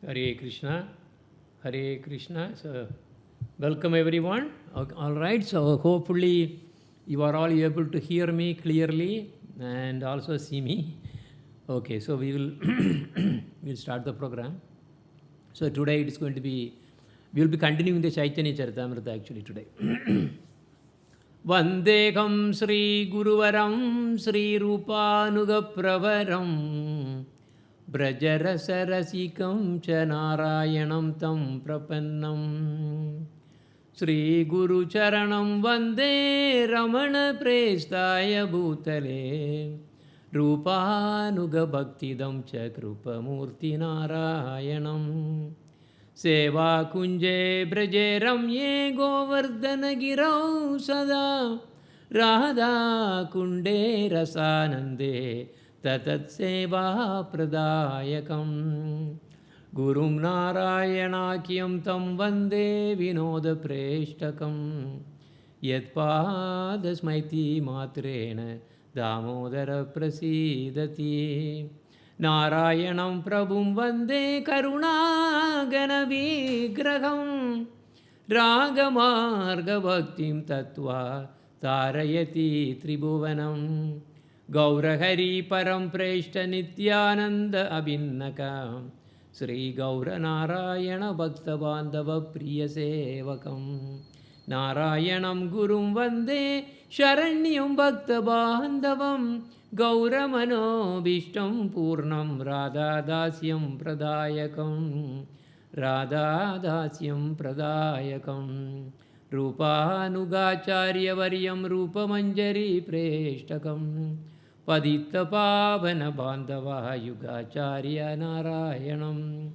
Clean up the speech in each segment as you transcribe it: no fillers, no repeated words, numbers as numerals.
Hare Krishna, Hare Krishna. So, welcome everyone. All right, so hopefully you are all able to hear me clearly and also see me. Okay, so we will we'll start the program. So today it is going to be, we will be continuing the Caitanya Caritamrta actually today. Vandegam Sri Guruvaram Sri Rupanugapravaram Brajarasarasikam cha Narayanam tam prapannam Sri Guru Charanam Vande Ramana Prestaya Bhutale Rupanuga Bhaktidam cha Krupamurti Narayanam Seva Kunje Braje Ramye Govardhana Girau Sada Radha Kunde Rasanande Tatat Seva Pradayakam Gurum Narayanakyam Tam Vande Vinoda Preshtakam Yatpada Smaiti Matrena Damodara Prasidati Narayanam Prabhum Vande Karuna Ganavigraham Ragamarga Bhaktim Tattva Tarayati Tribhuvanam Gaurahari Param Preshta Nityananda Abhinnaka Sri Gaura Narayana Bhakta Bandhava Priya Sevakam Narayanam Gurum Vande Sharanyam Bhakta Bandhavam Gauramano Bhishtam Purnam Radha Dasyam Pradayakam Radha Dasyam Pradayakam Rupanugacharya Varyam Rupamanjari Preshtakam Padita Pavana Bandhava Yugacharya Narayanam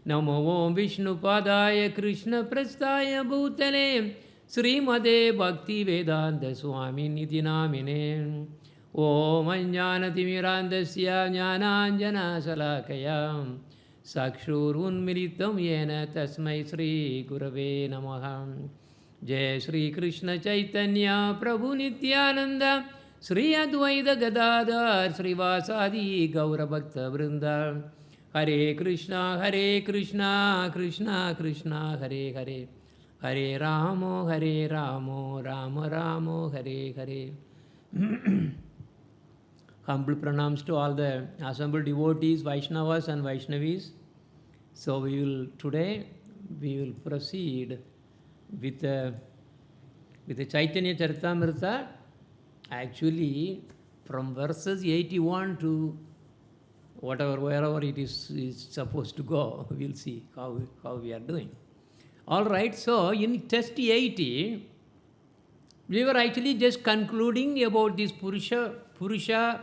Namo Om Vishnu Padaya Krishna Prastaya Bhutale Srimade Bhakti Vedanta Swami Niti Namine Om Ajnanatimirandasya Jnananjana Salakaya Sakshurunmilitam Yena Tasmai Sri Gurave Namaha Jai Sri Krishna Caitanya Prabhu Nityananda Sri Advaita Gadadhar Srivasadi Gaura Bhakta Vrinda Hare Krishna Krishna Krishna Hare Hare Hare Ramo Rama Ramo Hare Hare Humble pranams to all the assembled devotees, Vaishnavas and Vaishnavis. So today we will proceed with the Caitanya Caritamrta, actually from verses 81 to wherever it is supposed to go. We'll see how we are doing. All right, so in test 80, we were actually just concluding about this Purusha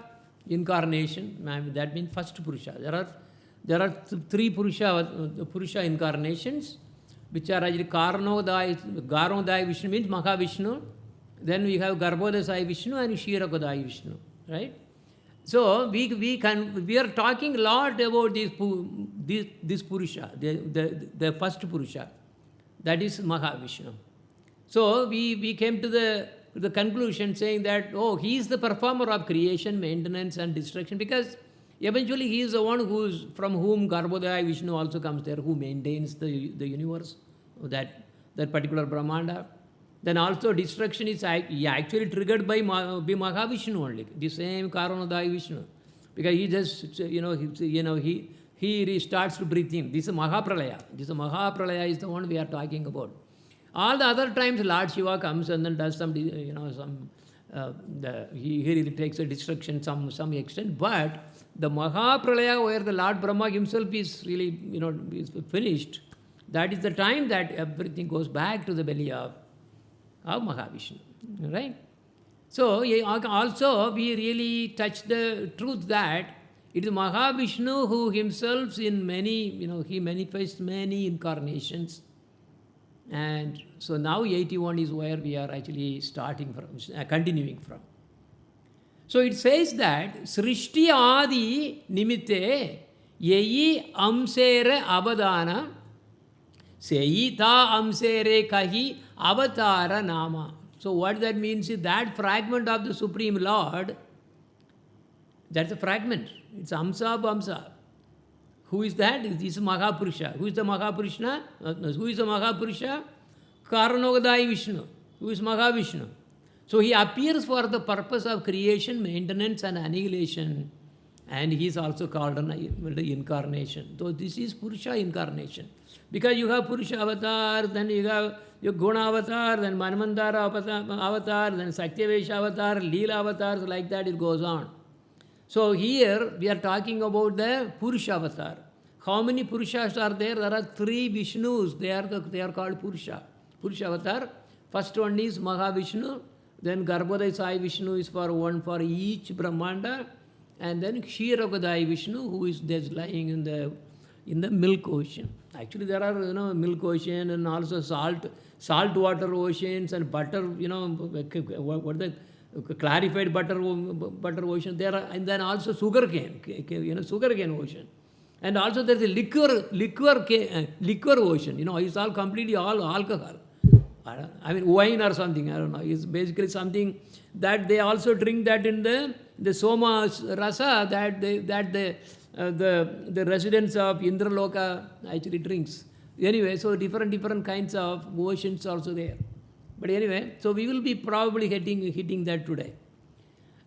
incarnation. That means first Purusha. There are three Purusha incarnations, which are actually Garonodaya Vishnu means Mahavishnu. Then we have Garbhodasaya Vishnu and Kshirakudaya Vishnu, right? So we are talking a lot about this Purusha, the first Purusha, that is Mahavishnu. So we came to the the conclusion saying that, oh, he is the performer of creation, maintenance and destruction, because eventually he is the one from whom Garbhodaya Vishnu also comes there, who maintains the universe, that particular Brahmanda. Then also destruction is actually triggered by Mahavishnu only, the same Karanodaya Vishnu, because he just, he starts to breathe in. This is Mahapralaya. Mahapralaya is the one we are talking about. All the other times Lord Shiva comes and then does some, he really takes a destruction some extent, but the Mahapralaya where the Lord Brahma himself is really, is finished, that is the time that everything goes back to the belly of Mahavishnu, right? So also we really touch the truth that it is Mahavishnu who himself in many, he manifests many incarnations. And so now 81 is where we are actually starting from, continuing from. So it says that Srishti Adi Nimitte Yeyi Amsere Avadana Seyi Ta Amsere Kahi Avatara Nama. So what that means is that fragment of the Supreme Lord, that's a fragment. It's Amsa Bamsa. Who is that? This is Mahapurusha. Who is the Mahapurusha? Who is the Mahapurusha? Karanodaya Vishnu. Who is Mahavishnu? So he appears for the purpose of creation, maintenance and annihilation. And he is also called an incarnation. So this is Purusha incarnation. Because you have Purusha avatar, then you have your Guna avatar, then Manvantara avatar, then Satyavesha avatar, Leela avatars, like that it goes on. So here we are talking about the Purusha avatar. How many Purushas are there? There are 3 Vishnus. They are called Purusha. Purusha avatar. First one is Mahavishnu. Then Garbhodaya Sai Vishnu is for one for each Brahmanda. And then Kshirogadaya Vishnu, who is just lying in the milk ocean. Actually there are milk ocean and also salt water oceans and butter, what the clarified butter ocean there are, and then also sugarcane ocean, and also there is a liquor ocean. It's all completely all alcohol. I mean wine or something. I don't know. It's basically something that they also drink that in the Soma Rasa that the residents of Indraloka actually drinks. Anyway, so different kinds of oceans also there. But anyway, so we will be probably hitting that today.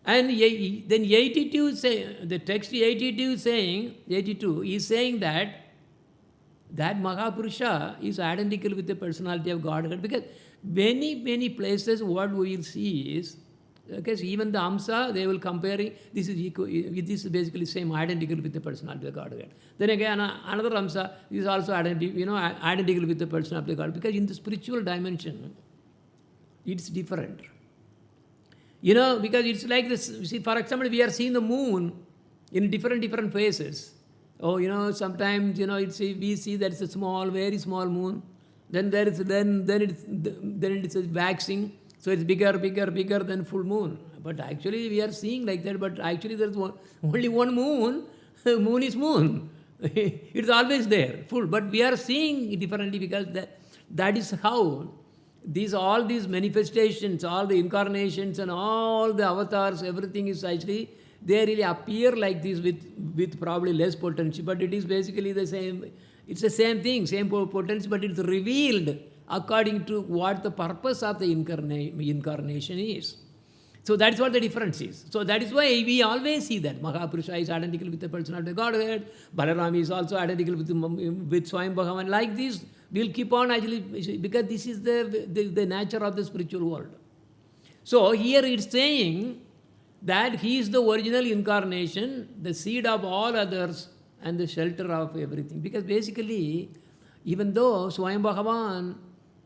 And then 82 the text 82 is saying that Mahapurusha is identical with the personality of Godhead, because many places what we will see is, okay, so even the Amsa, they will compare this is basically same, identical with the personality of Godhead. Then again another Amsa is also identical with the personality of God, because in the spiritual dimension it's different. Because it's like this. See, for example, we are seeing the moon in different phases. Sometimes we see that it's a small, very small moon. Then it's waxing, so it's bigger than full moon. But actually we are seeing like that. But actually there's only one moon. Moon is moon. It's always there, full. But we are seeing differently, because that is how all these manifestations, all the incarnations and all the avatars, everything is actually, they really appear like this with probably less potency, but it is basically the same. It's the same thing, same potency, but it's revealed according to what the purpose of the incarnation is. So that's what the difference is. So that is why we always see that Mahapurusha is identical with the personality of Godhead, Balarama is also identical with Swayam Bhagavan. Like this, we'll keep on actually, because this is the nature of the spiritual world. So here it's saying that he is the original incarnation, the seed of all others and the shelter of everything. Because basically, even though Swayam Bhagavan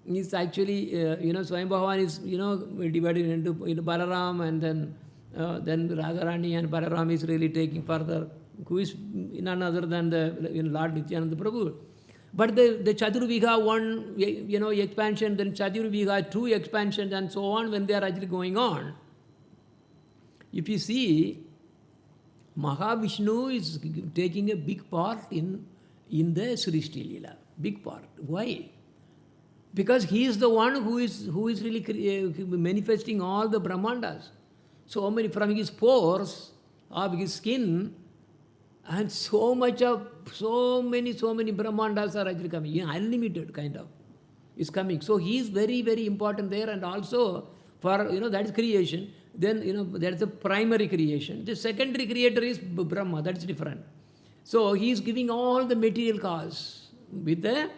is actually, Swayam Bhagavan is, divided into Balaram, and then Radharani, and Balaram is really taking further, who is none other than the Lord Nityananda Prabhu. But the Chaturviga 1, expansion, then Chaturviga 2 expansion, and so on, when they are actually going on, if you see, Mahavishnu is taking a big part in the Srishti Leela. Big part. Why? Because he is the one who is really manifesting all the Brahmandas. So many from his pores of his skin, and so many Brahmandas are actually coming, unlimited kind of is coming. So he is very, very important there, and also for, that is creation. Then, that is the primary creation. The secondary creator is Brahma, that is different. So he is giving all the material cause with the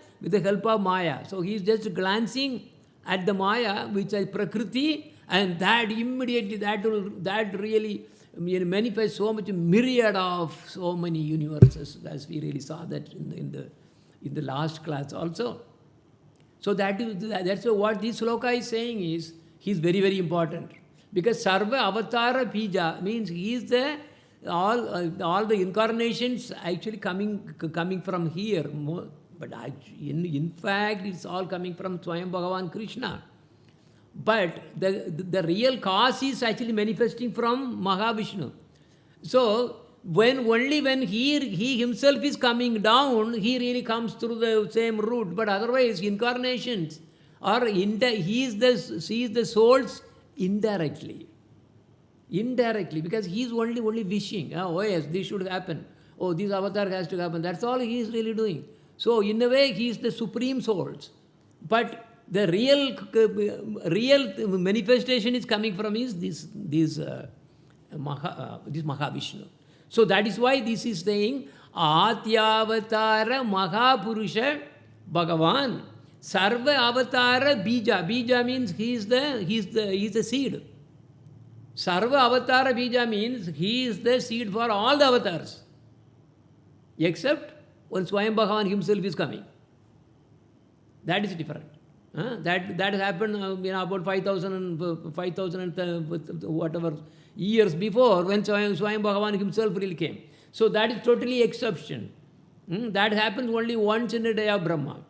help of Maya. So he is just glancing at the Maya, which is Prakriti, and that immediately, that really manifests so much myriad of so many universes, as we really saw that in the last class also. So that's what this sloka is saying is, he is very, very important. Because Sarva Avatara Bija means he is all the incarnations actually coming from here. But in fact, it's all coming from Swayam Bhagavan Krishna. But the real cause is actually manifesting from Mahavishnu. So only when he himself is coming down, he really comes through the same route. But otherwise, incarnations are he is the souls indirectly, because he is only wishing. Oh yes, this should happen. Oh, this avatar has to happen. That's all he is really doing. So in a way, he is the supreme souls. But the real manifestation is coming from this Mahavishnu. So that is why this is saying Atyavatara Mahapurusha Bhagavan Sarva Avatara Bija. Bija means he is the seed. Sarva Avatara Bija means he is the seed for all the avatars, except when Swayam Bhagavan himself is coming. That is different. That happened about 5,000 whatever years before, when Swayam Bhagavan himself really came. So that is totally exception. That happens only once in a day of Brahma.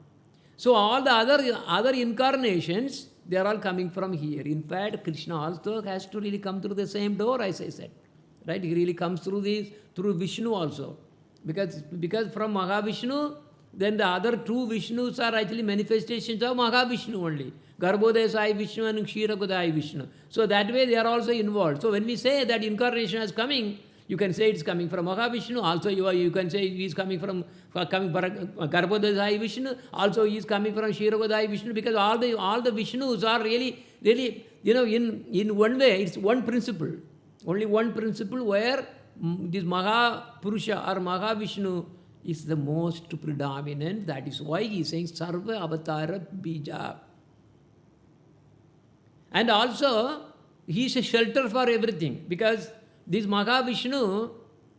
So all the other incarnations, they are all coming from here. In fact, Krishna also has to really come through the same door, as I said. Right? He really comes through Vishnu also. Because from Mahavishnu, then the other two Vishnus are actually manifestations of Mahavishnu only. Garbhodaya Sai Vishnu and Kshirakudaya Vishnu. So that way they are also involved. So when we say that incarnation is coming, you can say it's coming from Mahavishnu. Also you can say he is coming from Garbhodaya Sai Vishnu. Also he is coming from Kshirakudaya Vishnu, because all the Vishnus are really in one way, it's one principle. Only one principle where this Mahapurusha or Mahavishnu is the most predominant. That is why he is saying Sarva Avatara Bija. And also, he is a shelter for everything, because this Mahavishnu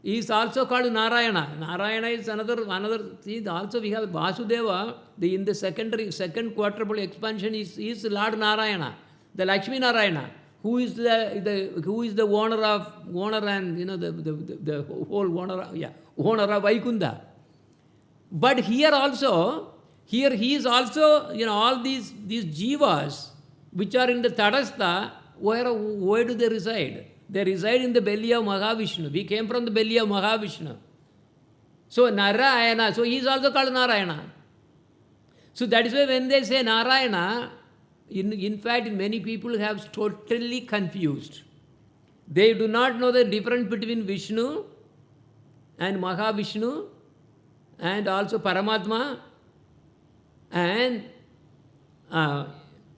is also called Narayana. Narayana is another. See, also we have Vasudeva. In the second quadruple expansion is Lord Narayana, the Lakshmi Narayana, who is the owner and the whole owner of Vaikunta. But here he is also, all these jivas which are in the Tadastha, where do they reside? They reside in the belly of Mahavishnu. We came from the belly of Mahavishnu. So Narayana, so he is also called Narayana. So that is why when they say Narayana, in fact many people have totally confused. They do not know the difference between Vishnu and Mahavishnu, and also Paramatma and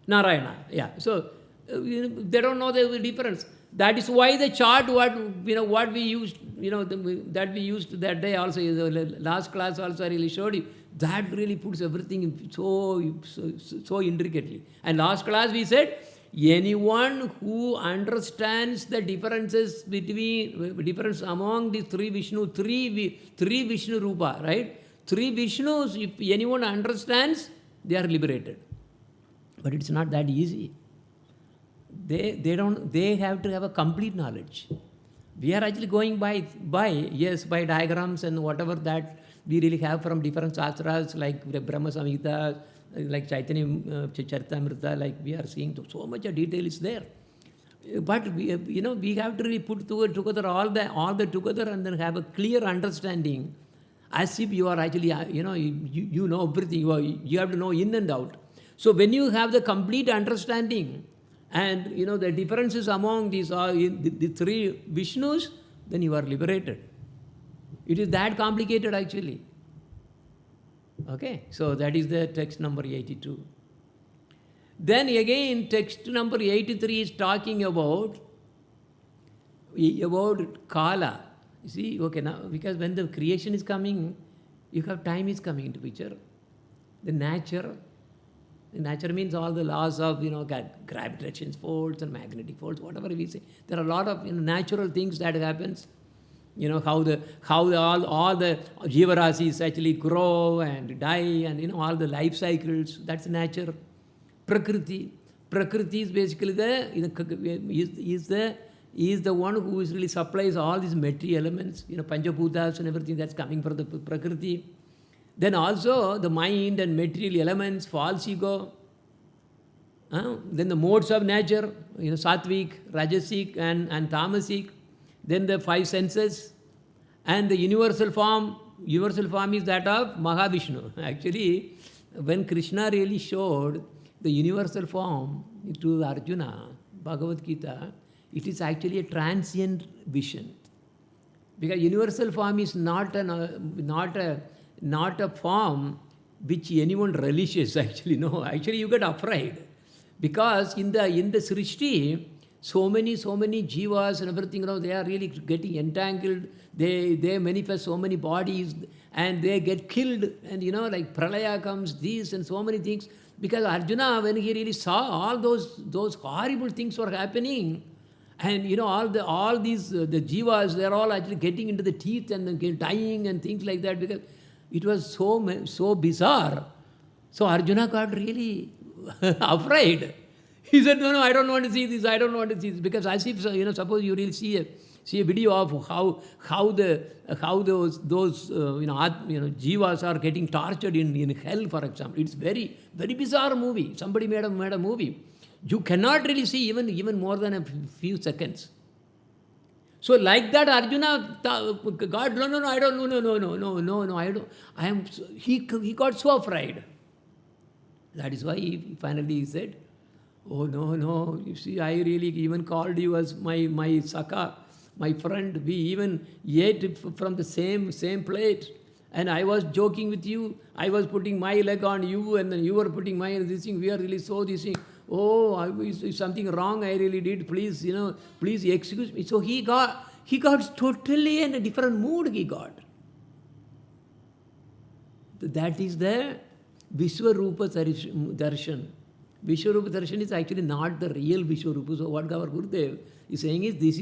Narayana. Yeah. So they don't know the difference. That is why the chart what we used, that we used that day also, the last class also I really showed you, that really puts everything so intricately. And last class we said, anyone who understands the difference among the three Vishnu Rupa, right? Three Vishnus, if anyone understands, they are liberated. But it's not that easy. They have to have a complete knowledge. We are actually going by diagrams and whatever that we really have from different shastras, like the Brahma Samhita, like Caitanya Caritamrta, like we are seeing, so much detail is there. But we have to really put together all the together and then have a clear understanding, as if you are actually, you know everything. You have to know in and out. So when you have the complete understanding and the differences among these the three Vishnus, then you are liberated. It is that complicated actually. Okay, so that is the text number 82. Then again, text number 83 is talking about Kala. You see, okay, now because when the creation is coming, you have time is coming into picture. The nature means all the laws of gravitational force and magnetic force, whatever we say. There are a lot of natural things that happens. How all the jivarasis actually grow and die, and all the life cycles. That's nature. Prakriti is basically is the one who is really supplies all these material elements, Panchabhutas and everything that's coming from the Prakriti. Then also the mind and material elements, false ego. Then the modes of nature, Sattvic, Rajasic and Tamasic. Then the five senses. And the universal form is that of Mahavishnu. Actually, when Krishna really showed the universal form to Arjuna, Bhagavad Gita, it is actually a transient vision. Because universal form is not a form which anyone relishes actually. No, actually you get afraid. Because in the Srishti, so many jivas and everything, they are really getting entangled. They manifest so many bodies and they get killed. And like pralaya comes, these and so many things. Because Arjuna, when he really saw all those horrible things were happening, and all these the jivas, they're all actually getting into the teeth and dying and things like that, because it was so bizarre. So Arjuna got really afraid. He said, no, I don't want to see this. I don't want to see this. Because as if, suppose you really see a video of how those jivas are getting tortured in hell, for example. It's very, very bizarre movie. Somebody made a movie. You cannot really see even more than a few seconds. So like that, Arjuna, God, no, I don't, no, I don't, he got so afraid. That is why he finally said, oh, no, you see, I really even called you as my Saka, my friend. We even ate from the same plate. And I was joking with you. I was putting my leg on you, and then you were putting my this thing. We are really so this thing. Oh, is something wrong I really did. Please, please excuse me. So he got totally in a different mood he got. That is the Vishwarupa Darshan. Vishwarupa Darshan is actually not the real Vishwarupa. So what our Gurudev is saying is this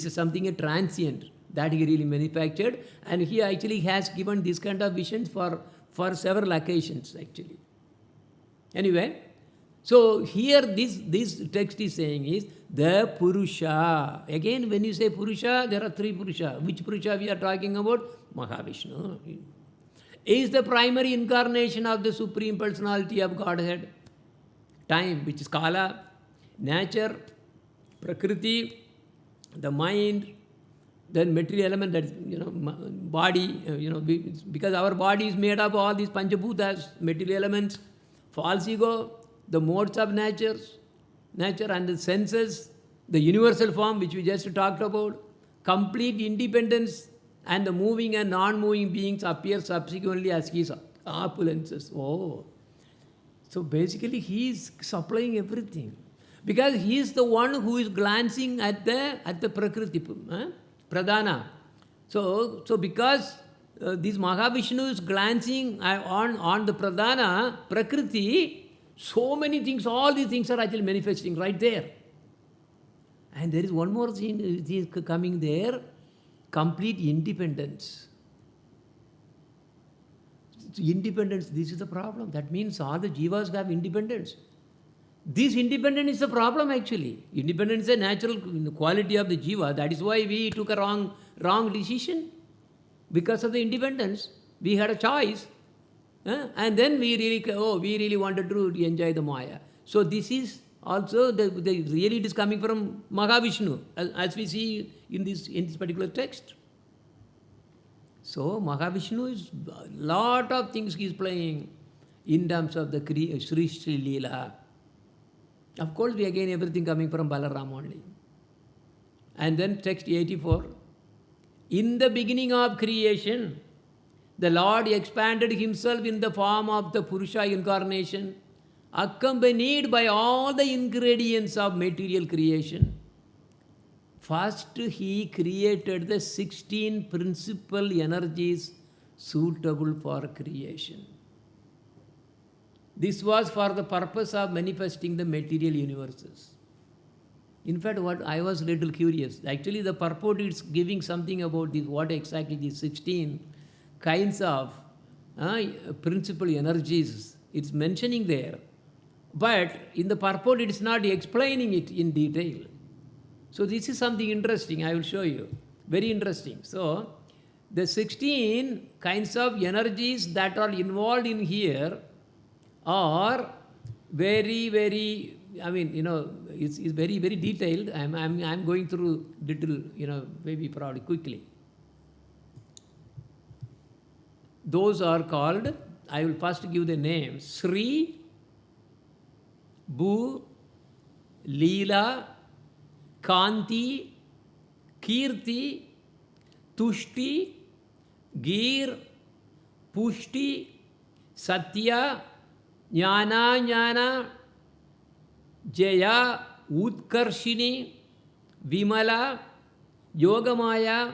is something a transient that he really manufactured, and he actually has given this kind of visions for several occasions actually. Anyway, so here this text is saying is the Purusha. Again, when you say Purusha, there are three Purusha. Which Purusha we are talking about? Mahavishnu. Is the primary incarnation of the Supreme Personality of Godhead. Time, which is Kala, nature, Prakriti, the mind, then material element, that body, because our body is made up of all these Panchabhutas, material elements, false ego, the modes of nature and the senses, the universal form which we just talked about, complete independence, and the moving and non-moving beings appear subsequently as his opulences. Oh, so basically he is supplying everything, because he is the one who is glancing at the Prakriti, Pradhana. So because this Mahavishnu is glancing on the Pradhana, Prakriti, so many things, all these things are actually manifesting right there. And there is one more thing coming there, complete independence. Independence, this is the problem. That means all the jivas have independence. This independence is the problem actually. Independence is a natural quality of the jiva. That is why we took a wrong decision. Because of the independence, we had a choice. And then we really wanted to enjoy the Maya. So this is also, really it is coming from Mahavishnu, as we see in this particular text. So Mahavishnu is a lot of things he is playing. in terms of the Sri Sri Leela. Of course, we again everything coming from Balaram only. And then text 84. In the beginning of creation, the Lord expanded himself in the form of the Purusha incarnation, accompanied by all the ingredients of material creation. First, he created the 16 principal energies suitable for creation. This was for the purpose of manifesting the material universes. In fact, what I was a little curious. Actually, the purport is giving something about this, what exactly these 16 kinds of principal energies. It's mentioning there. But in the purport, it is not explaining it in detail. So this is something interesting. I will show you. Very interesting. So the 16 kinds of energies that are involved in here are very, very, I mean, it's very, very detailed. I'm going through little, maybe probably quickly. Those are called, I will first give the names, Sri, Bhu, Leela, Kanti, Kirti, Tushti, Gir, Pushti, Satya, Jnana, Jaya, Utkarshini, Vimala, Yogamaya,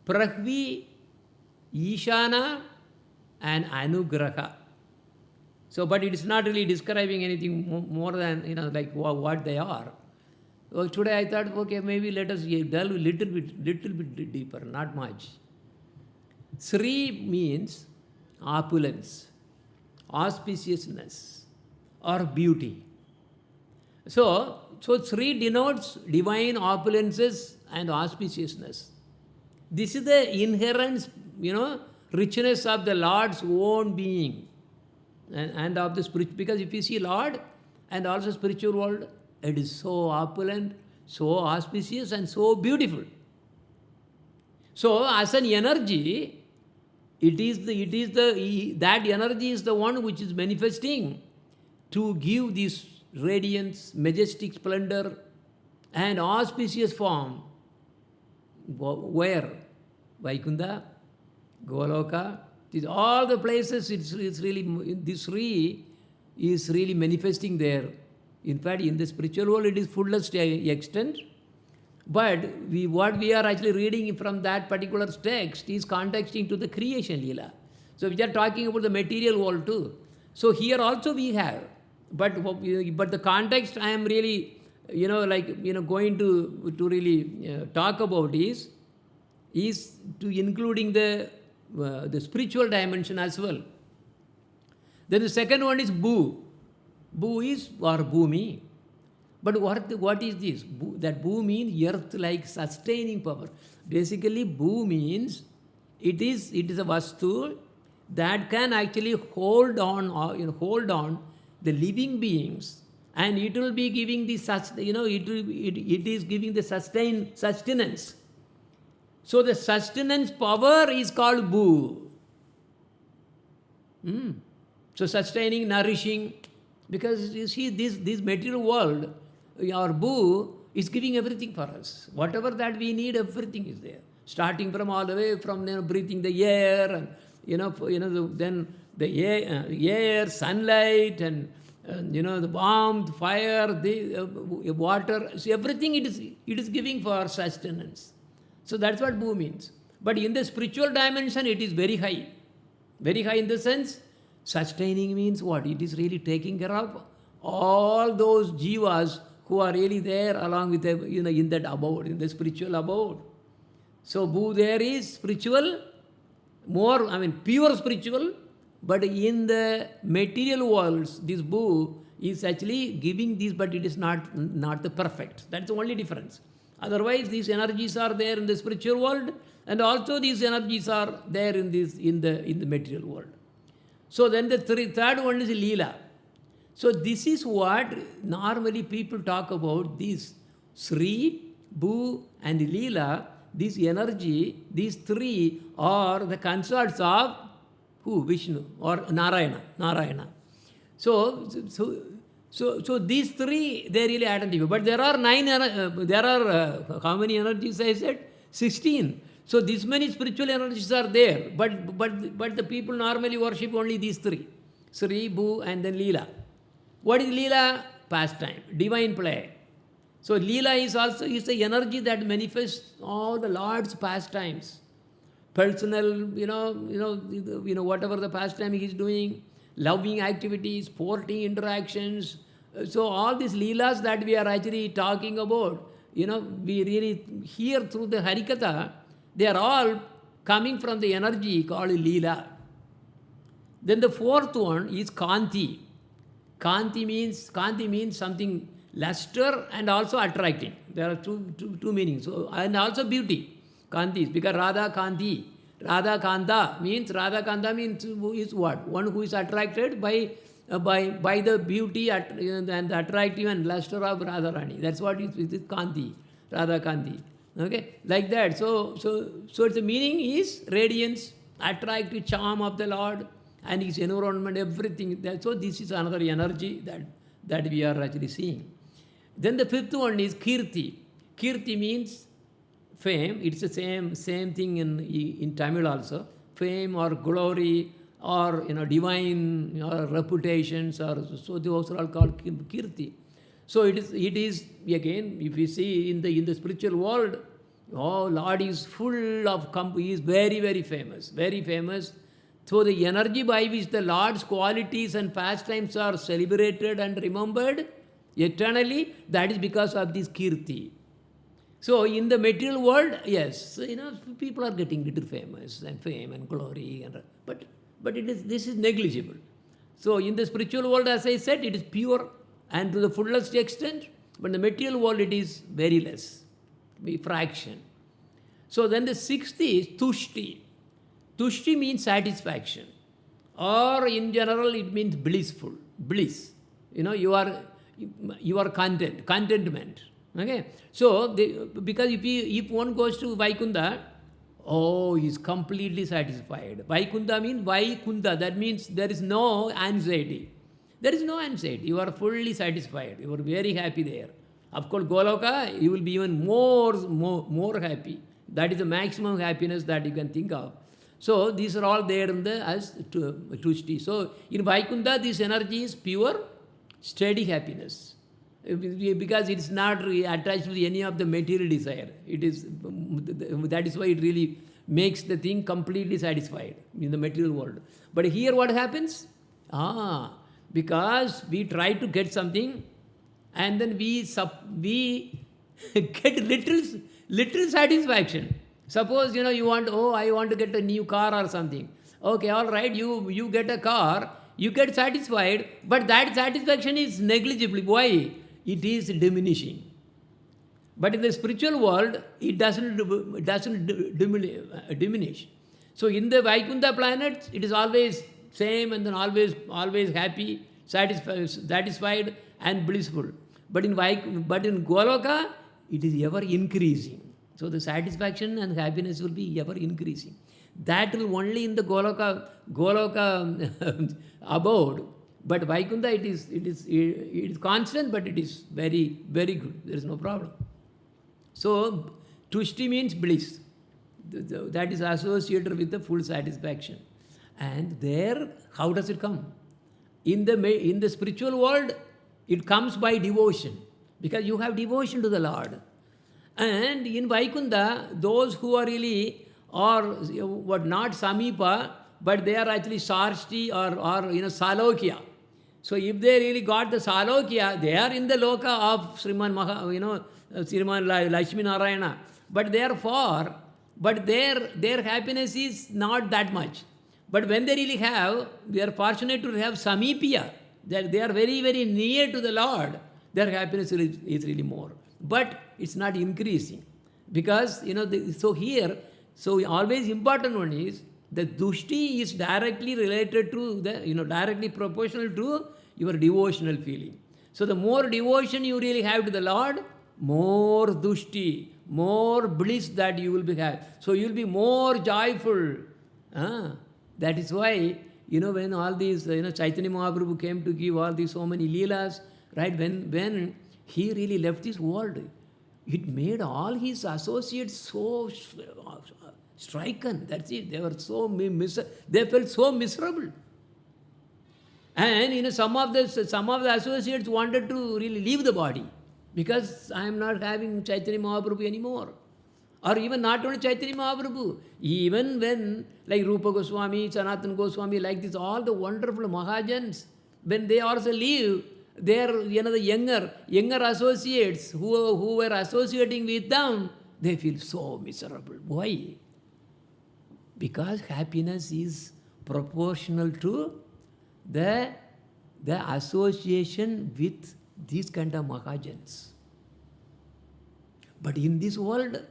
Prahvi, Ishana, and Anugraha. So, but it is not really describing anything more than, like what they are. So today I thought, okay, maybe let us delve a little bit deeper, not much. Sri means opulence, auspiciousness, or beauty. So Sri denotes divine opulences and auspiciousness. This is the inherent, richness of the Lord's own being and of the spirit. Because if you see Lord and also spiritual world, it is so opulent, so auspicious, and so beautiful. So as an energy, that energy is the one which is manifesting to give this radiance, majestic splendor, and auspicious form. Where? Vaikunta, Goloka, all the places it's really, this Sri is really manifesting there. In fact, in the spiritual world, it is fullest extent. But what we are actually reading from that particular text is contexting to the creation Leela. So we are talking about the material world too. So here also we have. But the context I am really, going to really talk about is to including the spiritual dimension as well. Then the second one is Bhu. Bhu is or Bhumi. But what is this? That Bhu means earth-like sustaining power. Basically, Bhu means it is a vastu that can actually hold on the living beings, and it will be giving the it is giving the sustenance. So the sustenance power is called Bhu. So sustaining, nourishing, because you see this material world, our Bhu is giving everything for us. Whatever that we need, everything is there. Starting from all the way from breathing the air, and then the air, sunlight, and the warmth, fire, the water. So everything it is giving for sustenance. So that's what Bhu means. But in the spiritual dimension, it is very high. Very high in the sense, sustaining means what? It is really taking care of all those jivas who are really there along with in that abode, in the spiritual abode. So Bhu there is spiritual, pure spiritual, but in the material worlds, this Bhu is actually giving this, but it is not the perfect. That's the only difference. Otherwise, these energies are there in the spiritual world, and also these energies are there in the material world. So then the third one is Leela. So this is what normally people talk about, this Sri, Bhu, and Leela. This energy, these three are the consorts of who? Vishnu or Narayana. So these three, they really identify. But there are how many energies I said? 16. So this many spiritual energies are there. But the people normally worship only these three. Sri, Bhu, and then Leela. What is Leela? Pastime, divine play. So Leela is the energy that manifests all the Lord's pastimes. Personal, whatever the pastime he is doing, loving activities, sporting interactions. So all these Leelas that we are actually talking about, we really hear through the Harikatha, they are all coming from the energy called Leela. Then the fourth one is Kanti. Kanti means something luster and also attracting. There are two meanings. So, and also beauty. Kanti is because Radha Kanti. Radha Kanta means who is what? One who is attracted by the beauty and the attractive and luster of Radharani. That's what it is Kanti. Radha Kanti. Okay? Like that. So the meaning is radiance, attractive charm of the Lord and his environment, everything. So this is another energy that we are actually seeing. Then the fifth one is Kirti. Kirti means fame. It's the same thing in Tamil also. Fame or glory or divine or reputations so those are all called Kirti. So it is again, if you see in the spiritual world, Lord is full of he is very, very famous, very famous. So the energy by which the Lord's qualities and pastimes are celebrated and remembered eternally, that is because of this Kirti. So in the material world, yes, people are getting little famous and fame and glory, but this is negligible. So in the spiritual world, as I said, it is pure and to the fullest extent, but in the material world it is very less, fraction. So then the sixth is Tushti. Tushti means satisfaction, or in general it means blissful, bliss. You are contentment. Okay, so because if one goes to Vaikunta, he's completely satisfied. Vaikunta means Vaikunta. That means there is no anxiety. There is no anxiety. You are fully satisfied. You are very happy there. Of course, Goloka, you will be even more happy. That is the maximum happiness that you can think of. So these are all there as Tushti. So in Vaikunta, this energy is pure, steady happiness. Because it is not attached to any of the material desire. That is why it really makes the thing completely satisfied in the material world. But here what happens? Because we try to get something and then we get little satisfaction. Suppose, you want, I want to get a new car or something. Okay, all right, you get a car, you get satisfied, but that satisfaction is negligible. Why? It is diminishing. But in the spiritual world, it doesn't diminish. So in the Vaikunta planets, it is always same and then always happy, satisfied and blissful. But in Goloka, it is ever increasing. So the satisfaction and happiness will be ever increasing. That will only in the Goloka abode. But Vaikunta, it is constant, but it is very, very good. There is no problem. So Tushti means bliss. That is associated with the full satisfaction. And there, how does it come? In the spiritual world, it comes by devotion. Because you have devotion to the Lord. And in Vaikunta, those who are really, not Samipa, but they are actually Sarshti or Salokya. So if they really got the Salokya, they are in the loka of Sriman Lakshmi Narayana. But they are far, but their happiness is not that much. But when they are fortunate to have Samipya, that they are very, very near to the Lord, their happiness is really more. But it's not increasing. Because, so always important one is, the Dushti is directly related to directly proportional to your devotional feeling. So the more devotion you really have to the Lord, more Dushti, more bliss that you will be having. So you will be more joyful. That is why, when all these, Chaitanya Mahaprabhu came to give all these so many leelas, right, when he really left this world, it made all his associates so stricken. That's it. They were so they felt so miserable. And some of the associates wanted to really leave the body because I am not having Chaitanya Mahaprabhu anymore. Or even not only Chaitanya Mahaprabhu, even when like Rupa Goswami, Sanatana Goswami, like this, all the wonderful Mahajans, when they also leave, their the younger associates who were associating with them, they feel so miserable. Why? Because happiness is proportional to the association with these kind of Mahajans. But in this world,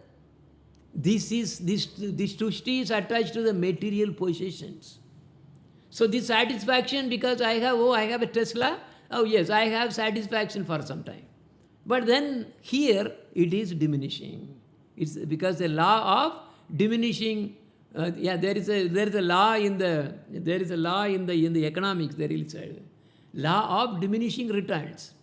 this tushti is attached to the material possessions. So this satisfaction, because I have a Tesla, oh yes, I have satisfaction for some time. But then here it is diminishing. It's because the law of diminishing. There is a law in the economics. There is a law of diminishing returns.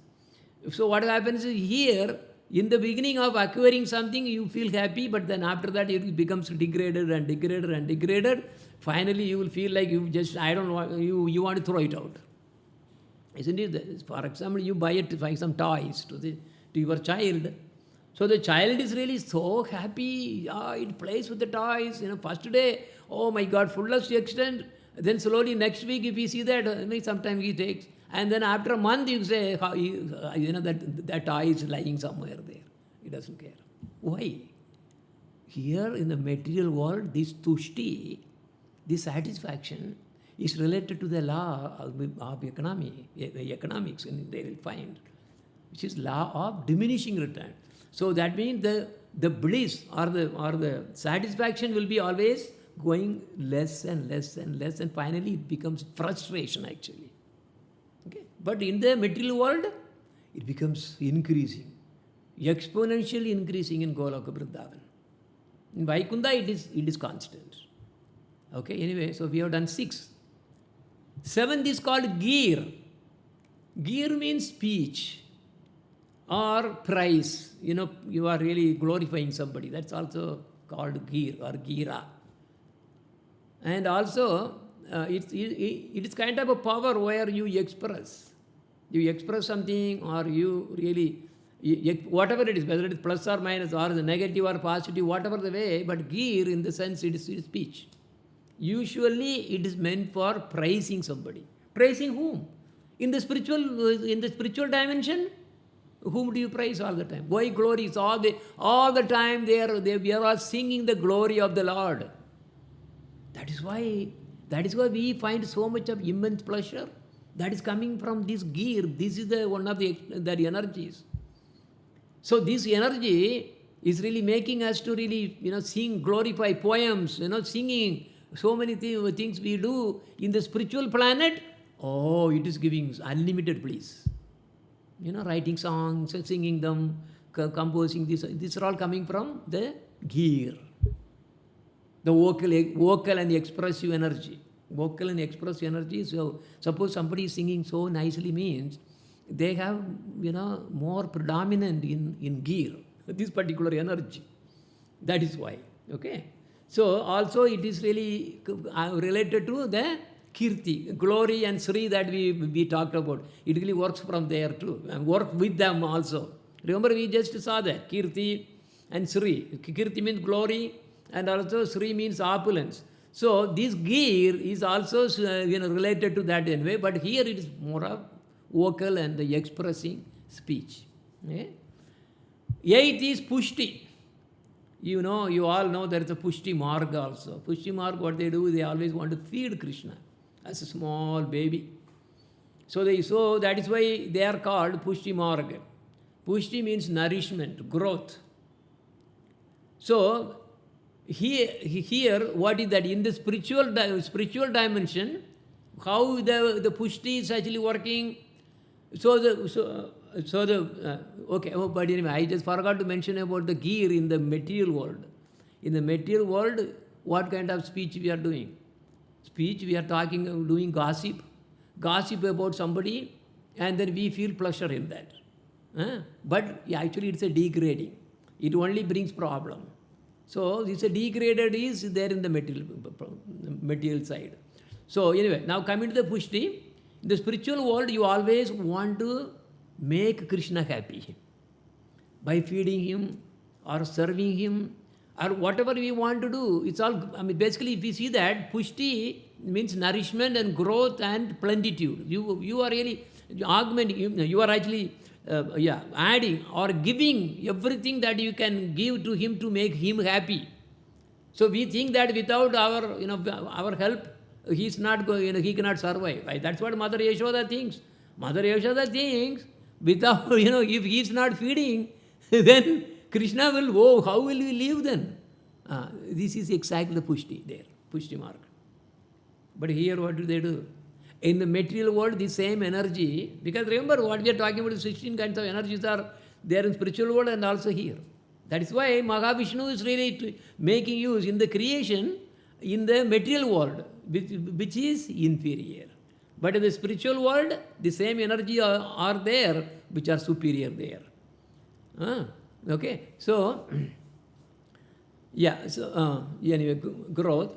So what happens is here, in the beginning of acquiring something, you feel happy, but then after that it becomes degraded and degraded and degraded. Finally, you will feel like you want to throw it out. Isn't it? For example, you buy some toys to your child. So the child is really so happy. It plays with the toys. First day, oh my God, fullest extent. Then slowly next week, if you see that, sometimes he takes. And then after a month, you say, that toy is lying somewhere there. He doesn't care. Why? Here in the material world, this tushti, this satisfaction, is related to the law of economics, and they will find, which is law of diminishing return. So that means the bliss or the satisfaction will be always going less and less and less, and finally it becomes frustration actually. Okay? But in the material world, it becomes increasing, exponentially increasing in Goloka Vrindavan. In Vaikunta, it is constant. Okay, anyway, so we have done 6. 7th is called Gir. Gir means speech or praise. You are really glorifying somebody. That's also called Gir or Gira. And also, it is kind of a power where you express. You express something, or you really, whatever it is, whether it is plus or minus or the negative or positive, whatever the way, but Gir in the sense it is speech. Usually it is meant for praising somebody. Praising whom? In the spiritual dimension, whom do you praise all the time? Why glory is all the time we are all singing the glory of the Lord. That is why we find so much of immense pleasure. That is coming from this Gir. This is one of the energies. So this energy is really making us to really, sing, glorify poems, singing. So many things we do in the spiritual planet, it is giving unlimited bliss. Writing songs, singing them, composing this. These are all coming from the Gir. The vocal and expressive energy. Vocal and expressive energy. So suppose somebody is singing so nicely means they have, more predominant in Gir, this particular energy. That is why. Okay. So also it is really related to the Kirti, glory and Sri that we talked about. It really works from there too, and work with them also. Remember we just saw that, Kirti and Sri. Kirti means glory, and also Sri means opulence. So this Gir is also related to that anyway, but here it is more of vocal and the expressing speech. Okay? 8th is Pushti. You all know there is a Pushti Marg also. Pushti Marg, what they do, they always want to feed Krishna as a small baby. So that is why they are called Pushti Marg. Pushti means nourishment, growth. So here what is that? In the spiritual dimension, how the Pushti is actually working. Okay, but anyway, I just forgot to mention about the Gir in the material world. In the material world, what kind of speech we are doing? Speech, we are talking, doing gossip about somebody, and then we feel pleasure in that. But actually it's a degrading. It only brings problem. So this degraded is there in the material side. So anyway, now coming to the pushti, in the spiritual world, you always want to make Krishna happy by feeding him or serving him or whatever we want to do. It's all, basically if we see that, pushti means nourishment and growth and plenitude. You are really augmenting, you are actually adding or giving everything that you can give to him to make him happy. So we think that without our help, he's not going, he cannot survive. Right? That's what Mother Yashoda thinks. Mother Yashoda thinks, without, if he's not feeding, then Krishna will, how will we live then? This is exactly the pushti there, pushti mark. But here what do? In the material world, the same energy, because remember what we are talking about, the 16 kinds of energies are there in spiritual world and also here. That is why Mahavishnu is really making use in the creation, in the material world, which is inferior. But in the spiritual world, the same energy are there, which are superior there. Okay, so, anyway, growth.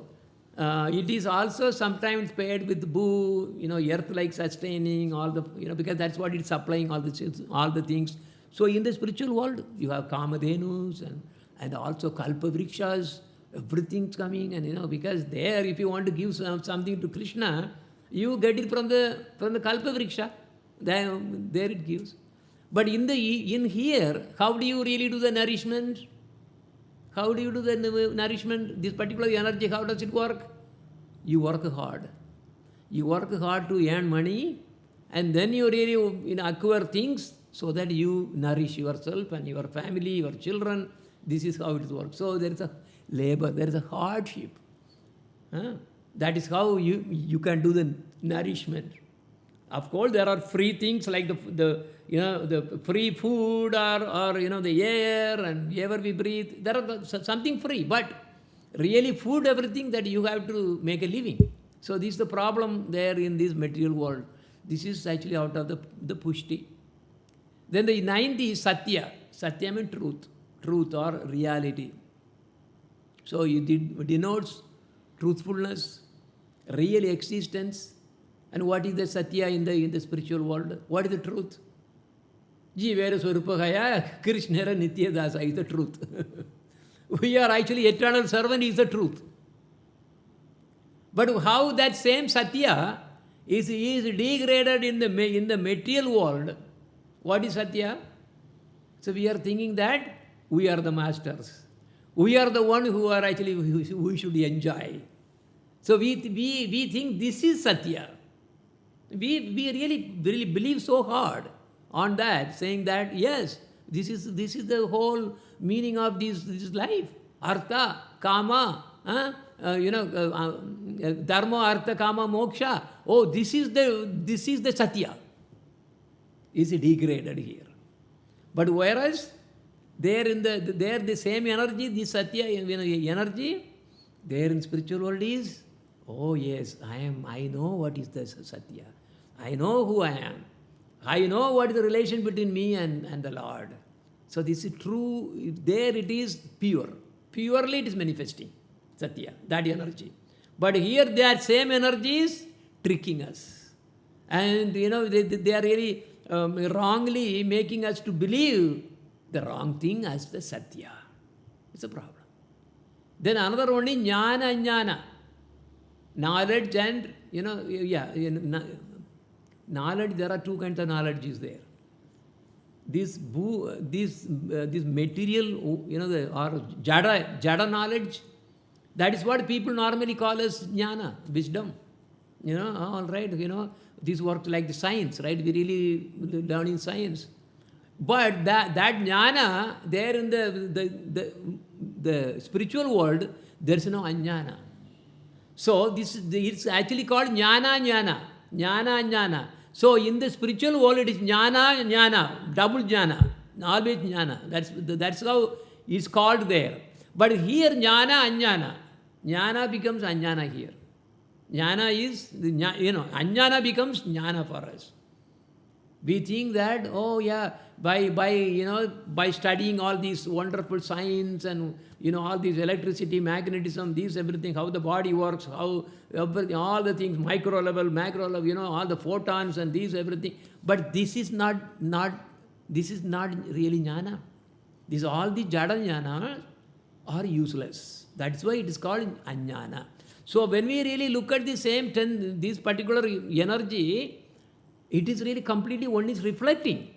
It is also sometimes paired with earth-like sustaining, all the, because that's what it's supplying, all the things. So in the spiritual world, you have Kamadhenus and also Kalpavrikshas, everything's coming, and because there, if you want to give something to Krishna, you get it from the Kalpavriksha. There it gives. But in here, how do you really do the nourishment? How do you do the nourishment? This particular energy, how does it work? You work hard. You work hard to earn money, and then you really acquire things so that you nourish yourself and your family, your children. This is how it works. So there is a labor, there is a hardship. That is how you can do the nourishment. Of course, there are free things like the free food or the air and whatever we breathe. There are something free, but really food, everything that you have to make a living. So this is the problem there in this material world. This is actually out of the pushti. Then the ninth is satya. Satya means truth or reality. So it denotes truthfulness, real existence. And what is the satya in the spiritual world? What is the truth? Jivera Swarupagaya, Krishnara Nityadasa is the truth. We are actually eternal servant is the truth. But how that same satya is degraded in the material world? What is satya? So we are thinking that we are the masters. We are the one who are actually we should enjoy. So we think this is satya. We really believe so hard on that, saying that yes, this is the whole meaning of this life. Artha, kama, dharma, artha, kama, moksha. Oh, this is the satya. Is degraded here. But whereas there the same energy, the satya energy, there in spiritual world is, oh yes, I know what is the satya. I know who I am. I know what is the relation between me and the Lord. So this is true. There it is pure. Purely it is manifesting. Satya, that energy. But here that same energy is tricking us. And they are really wrongly making us to believe the wrong thing as the satya. It's a problem. Then another one is jnana jnana. Knowledge and, knowledge, there are two kinds of knowledge is there. This material, or jada knowledge, that is what people normally call as jnana, wisdom. All right, this works like the science, right? We really learn in science. But that jnana, there in the spiritual world, there is no ajnana. So it's actually called jnana. So in the spiritual world, it is jnana, double jnana, always jnana. That's how it's called there. But here jnana, ajnana. Jnana becomes ajnana here. Jnana is, Ajnana becomes jnana for us. We think that, oh yeah, by studying all these wonderful science and, all these electricity, magnetism, this, everything, how the body works, how everything, all the things, micro level, macro level, all the photons and these, everything. But this is not really jnana. All the jada jnana are useless. That's why it is called ajnana. So when we really look at the same this particular energy, it is really completely one is reflecting.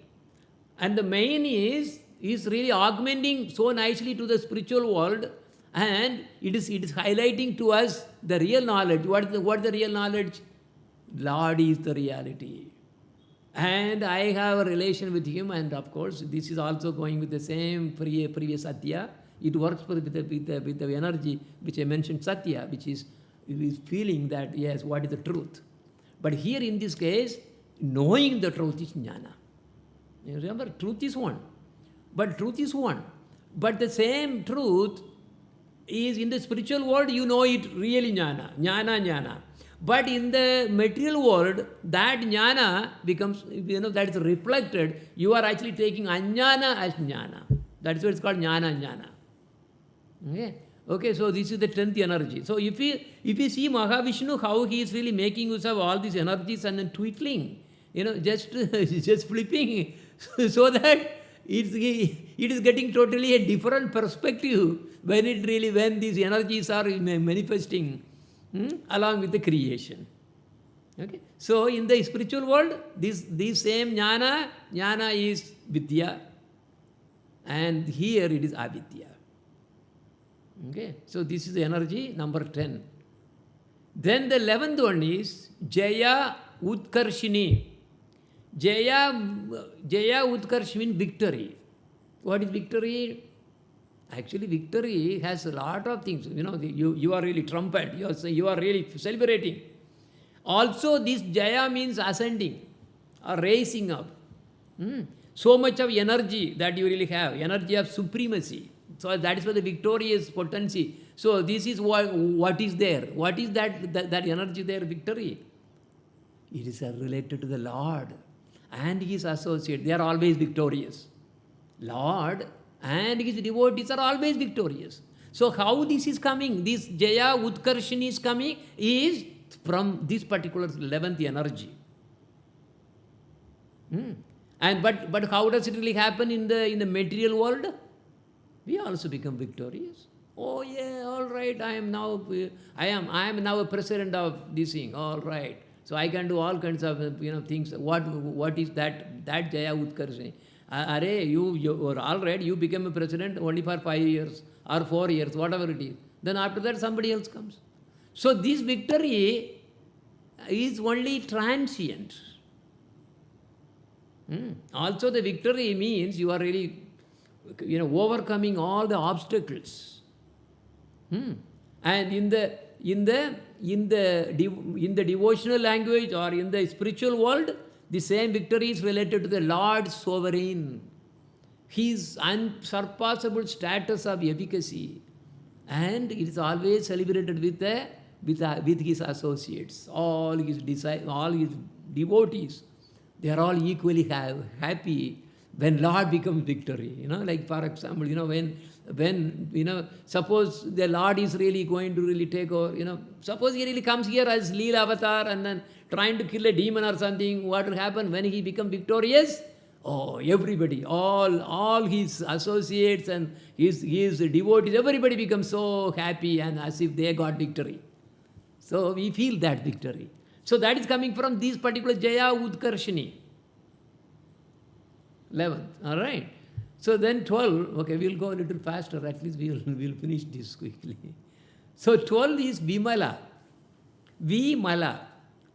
And the main is really augmenting so nicely to the spiritual world, and it is highlighting to us the real knowledge. What is the real knowledge? Lord is the reality. And I have a relation with him, and of course this is also going with the same previous Satya. It works with the energy which I mentioned, Satya, which is feeling that, yes, what is the truth? But here in this case, knowing the truth is jnana. You remember, truth is one. But the same truth is in the spiritual world, you know it really jnana. But in the material world, that jnana becomes, that is reflected. You are actually taking ajnana as jnana. That's why it's called jnana. Okay, so this is the 10th energy. So if you see Mahavishnu, how he is really making use of all these energies and then twiddling, just flipping, so that it is getting totally a different perspective when these energies are manifesting along with the creation. Okay, so in the spiritual world, this same jnana is vidya, and here it is avidya. Okay, so this is the energy number 10. Then the 11th one is Jaya Utkarshini. Jaya Utkarsh means victory. What is victory? Actually, victory has a lot of things. You are really trumpet. You are really celebrating. Also, this Jaya means ascending or raising up. So much of energy that you really have, energy of supremacy. So that is why the victorious potency. So this is what is there. What is that energy there, victory? It is related to the Lord and his associate. They are always victorious. Lord and his devotees are always victorious. So how this is coming, this Jaya Utkarshan is coming, is from this particular 11th energy. And but how does it really happen in the material world? We also become victorious. Oh yeah, all right, I am now a president of this thing. All right, so I can do all kinds of things. What is that Jaya Utkarshan? Are you all right? You become a president only for 5 years or 4 years, whatever it is. Then after that somebody else comes. So this victory is only transient. Also the victory means you are really overcoming all the obstacles. And in the devotional language or in the spiritual world, the same victory is related to the Lord sovereign, his unsurpassable status of efficacy, and it is always celebrated with his associates, all his devotees. They are all equally happy when Lord becomes victory. Like for example, when suppose the Lord is really going to really take over, suppose he really comes here as Leela avatar and then trying to kill a demon or something, what will happen when he becomes victorious? Oh, everybody, all his associates and his devotees, everybody becomes so happy and as if they got victory. So we feel that victory. So that is coming from this particular Jaya Utkarshini. 11th, all right. So then 12, okay, we'll go a little faster, at least we'll finish this quickly. So 12 is Vimala. Vimala.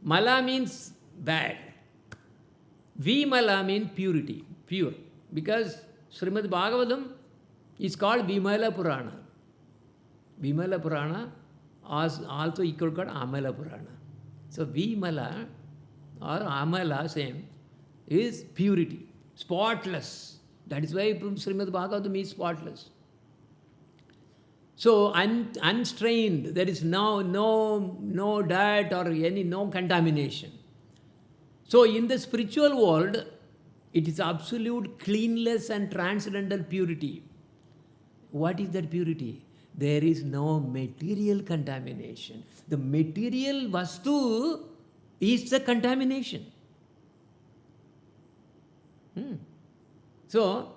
Mala means bad. Vimala means purity, pure. Because Srimad Bhagavatam is called Vimala Purana. Vimala Purana also equal called Amala Purana. So Vimala or Amala, same, is purity, spotless. That is why Srimad Bhagavatam is spotless. So unstrained, there is no dirt or no contamination. So in the spiritual world, it is absolute cleanliness and transcendental purity. What is that purity? There is no material contamination. The material vastu is the contamination. So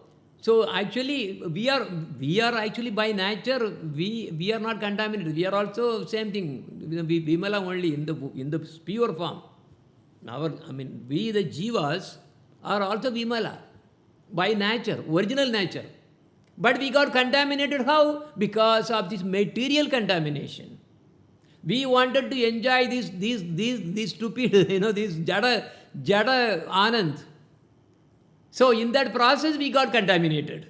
actually we are actually by nature we are not contaminated. We are also same thing. Vimala only in the pure form. We the jivas are also Vimala by nature, original nature. But we got contaminated how? Because of this material contamination. We wanted to enjoy these stupid, this jada anand. So in that process we got contaminated.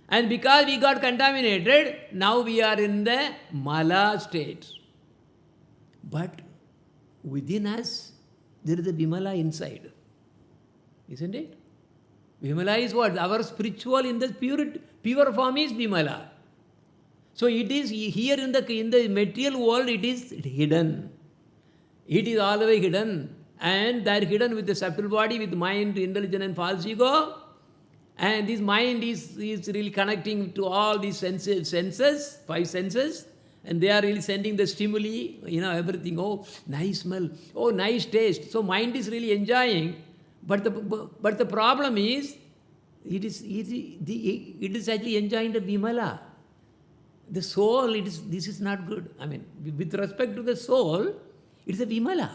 And because we got contaminated, now we are in the mala state. But within us, there is a Vimala inside. Isn't it? Vimala is what? Our spiritual in the pure form is Vimala. So it is here in the material world, it is hidden. It is all the way hidden. And that hidden with the subtle body, with mind, intelligence and false ego. And this mind is really connecting to all these senses, 5 senses. And they are really sending the stimuli, everything. Oh, nice smell. Oh, nice taste. So mind is really enjoying. But the problem is, it is actually enjoying the Vimala. The soul, this is not good. With respect to the soul, it's a Vimala.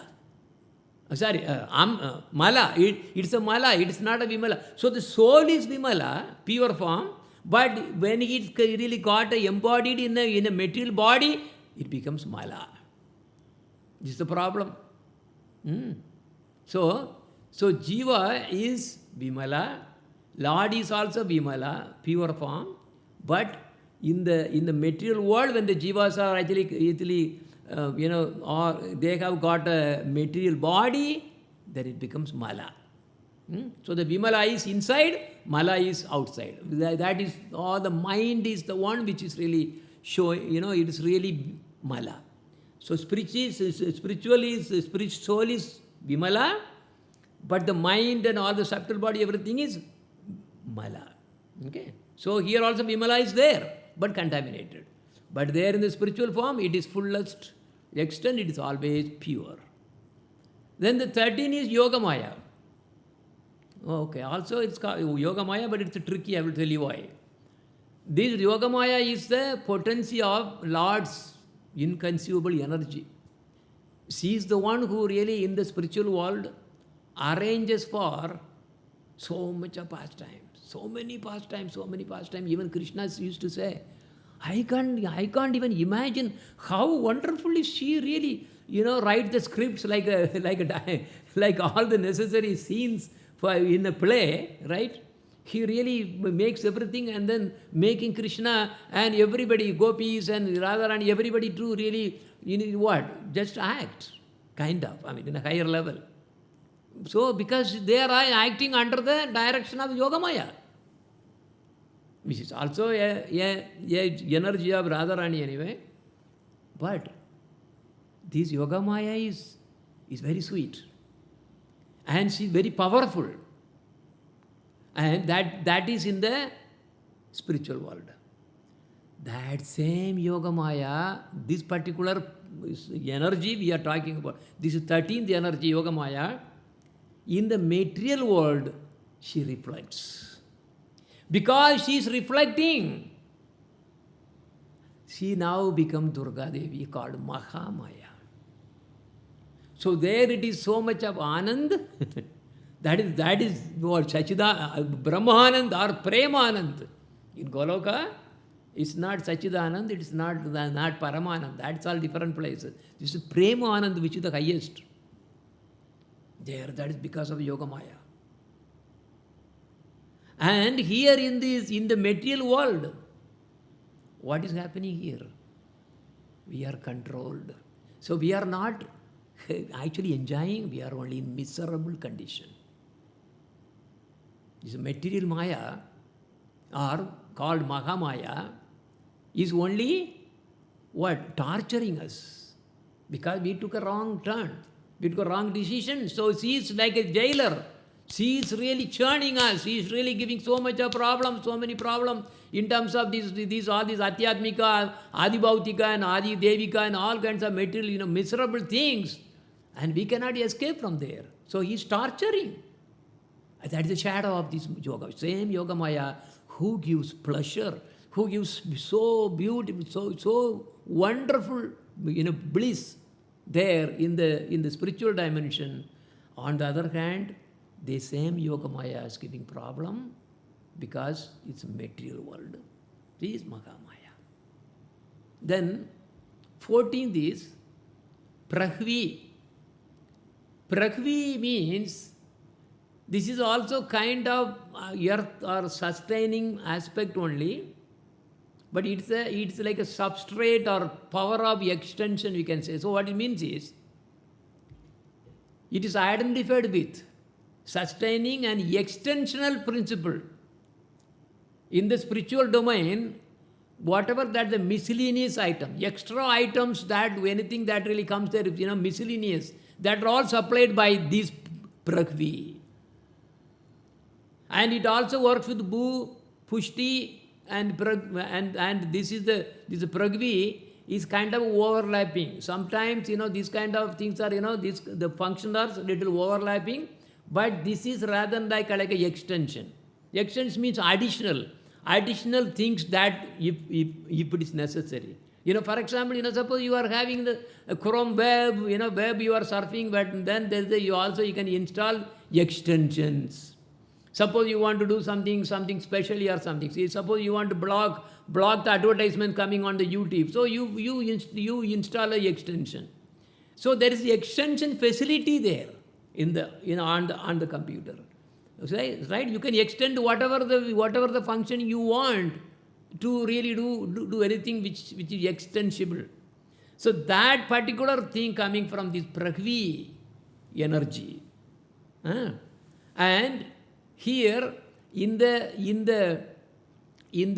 Mala. It's a Mala. It's not a Vimala. So the soul is Vimala, pure form. But when it really got embodied in a material body, it becomes Mala. This is the problem. So Jiva is Vimala. Lord is also Vimala, pure form. But in the material world, when the Jivas are actually or they have got a material body, then it becomes Mala. So the Vimala is inside, Mala is outside. That is, the mind is the one which is really showing, it is really Mala. So spiritual soul is Vimala, but the mind and all the subtle body, everything is Mala. Okay. So here also Vimala is there, but contaminated. But there in the spiritual form, it is fullest extent, it is always pure. Then the 13 is Yogamaya. Okay, also it's called Yogamaya, but it's tricky, I will tell you why. This Yogamaya is the potency of Lord's inconceivable energy. She is the one who really in the spiritual world arranges for so much of pastime. So many pastimes. Even Krishna used to say, I can't even imagine how wonderfully she really, write the scripts like all the necessary scenes in a play, right? He really makes everything and then making Krishna and everybody, gopis and Radharani, everybody to really, just act, kind of, in a higher level. So, because they are acting under the direction of Yogamaya, which is also a energy of Radharani anyway. But this Yogamaya is very sweet. And she is very powerful. And that is in the spiritual world. That same Yogamaya, this particular energy we are talking about, this is 13th energy, Yogamaya, in the material world, she reflects. Because she is reflecting, she now becomes Durga Devi, called Mahamaya. So there it is so much of Anand, that is what Brahmanand or Premanand. In Goloka, it's not Sachidanand, it's not Paramanand, that's all different places. This is Premanand, which is the highest. There, that is because of Yogamaya. And here in the material world, what is happening here? We are controlled. So we are not actually enjoying, we are only in miserable condition. This material Maya, or called Mahamaya, is only what? Torturing us. Because we took a wrong turn. We took a wrong decision. So she is like a jailer. She is really churning us. She is really giving so much of problems, so many problems in terms of all these Adhyatmika, Adibhautika and Adi Devika and all kinds of material, miserable things. And we cannot escape from there. So he is torturing. That is the shadow of this yoga. Same Yoga Maya, who gives pleasure, who gives so beautiful, so wonderful, bliss there in the spiritual dimension. On the other hand, the same Yoga Maya is giving problem because it's a material world. This is Mahamaya. Then 14th is Prahvi. Prahvi means this is also kind of earth or sustaining aspect only, but it's like a substrate or power of extension, we can say. So what it means is, it is identified with sustaining and extensional principle. In the spiritual domain, whatever that the miscellaneous item, extra items that anything that really comes there, miscellaneous, that are all supplied by this Prahvi. And it also works with Bhu, Pushti, and this Prahvi is kind of overlapping. Sometimes, these kind of things are, the functions are little overlapping, but this is rather like an extension. Extension means additional things that if it is necessary. For example, suppose you are having the Chrome web, web you are surfing, but then you can install extensions. Suppose you want to do something specially or something. See, suppose you want to block the advertisement coming on the YouTube. So you install an extension. So there is the extension facility there on the computer. Right? You can extend whatever the function you want to really do anything which is extensible. So that particular thing coming from this Prahvi energy. And here in the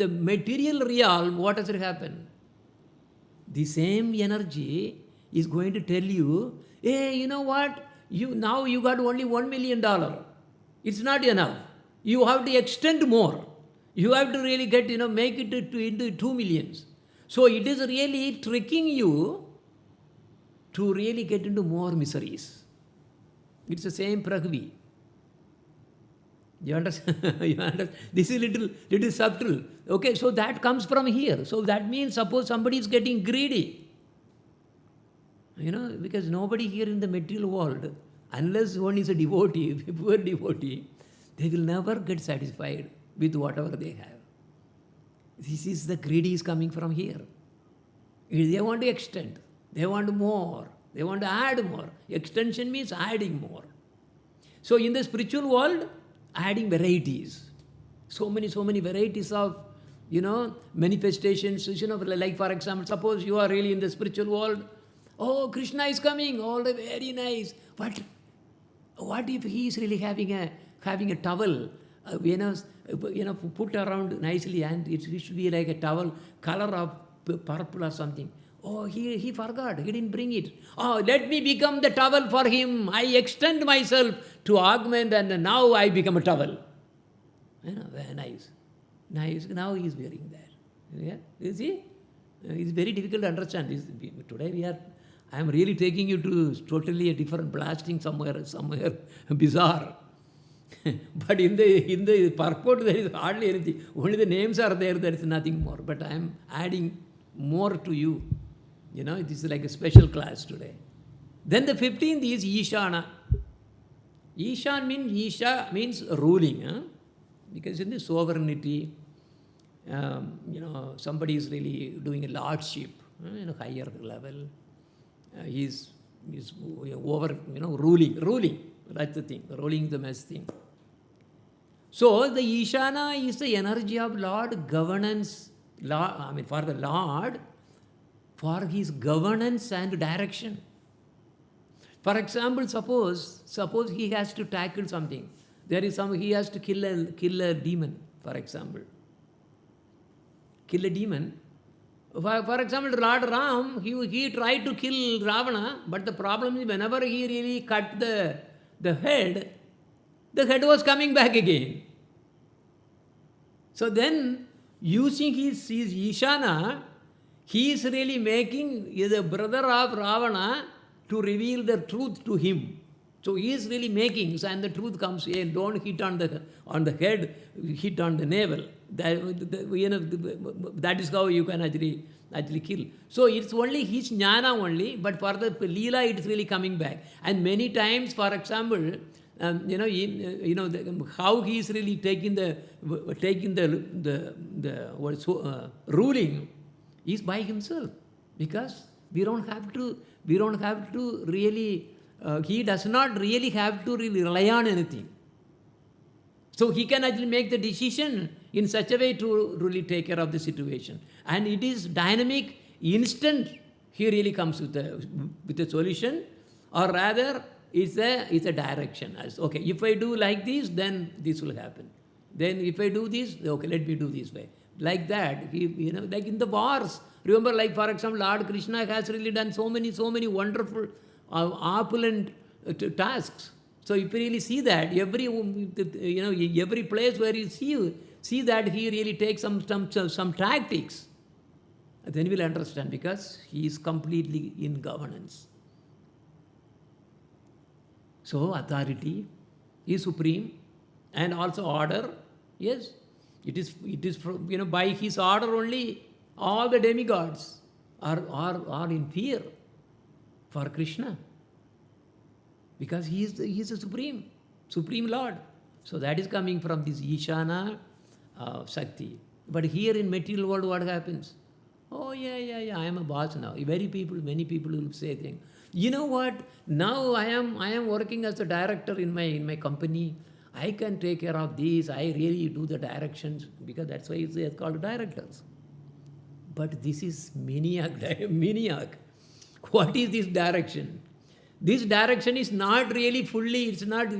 material realm, what has happened? The same energy is going to tell you, hey, you know what? Now you got only $1 million. It's not enough. You have to extend more. You have to really make it into 2 millions. So it is really tricking you to really get into more miseries. It's the same Prahvi. You understand? This is little subtle. Okay, so that comes from here. So that means suppose somebody is getting greedy. Because nobody here in the material world, unless one is a devotee, pure devotee, they will never get satisfied with whatever they have. This is the greedy is coming from here. They want to extend. They want more. They want to add more. Extension means adding more. So in the spiritual world, adding varieties. So many varieties of, manifestations. Like for example, suppose you are really in the spiritual world. Oh, Krishna is coming. All the very nice. But what if he is really having a towel, put around nicely, and it should be like a towel color of purple or something. Oh, he forgot. He didn't bring it. Oh, let me become the towel for him. I extend myself to augment, and now I become a towel. Very nice. Nice. Now he is wearing that. Yeah? You see? It's very difficult to understand. Today I am really taking you to totally a different blasting somewhere bizarre. But in the purport there is hardly anything. Only the names are there. There is nothing more. But I am adding more to you. It is like a special class today. Then the 15th is Ishana. Isha means ruling. Because in the sovereignty, somebody is really doing a lordship, higher level. He's over, ruling. That's the thing, ruling the mess thing. So the Ishana is the energy of Lord governance. For the Lord, for his governance and direction. For example, suppose he has to tackle something. He has to kill a demon, for example. Kill a demon. For example, Lord Ram, he tried to kill Ravana, but the problem is whenever he really cut the head was coming back again. So then, using his Ishana, he is really making the brother of Ravana to reveal the truth to him. So he is really making, and the truth comes in. Don't hit on the head, hit on the navel. That is how you can actually kill. So it's only his jnana only, but for the Leela, it's really coming back. And many times, for example, how he is really taking the ruling is by himself, because we don't have to really. He does not really have to really rely on anything. So he can actually make the decision in such a way to really take care of the situation. And it is dynamic, instant, he really comes with a solution, or rather, it's a direction. As, okay, if I do like this, then this will happen. Then if I do this, okay, let me do this way. Like that, like in the wars. Remember, like for example, Lord Krishna has really done so many wonderful opulent tasks. So if you really see that, every place where you see that he really takes some tactics, then you will understand, because he is completely in governance. So authority is supreme, and also order. Yes, it is by his order only all the demigods are in fear for Krishna, because he is the supreme Lord. So that is coming from this Ishana Shakti. But here in material world, what happens? Oh yeah, I am a boss now. Many people will say things. You know what? Now I am working as a director in my company. I can take care of these. I really do the directions, because that's why it's called directors. But this is maniac. What is this direction? This direction is not really fully, it's not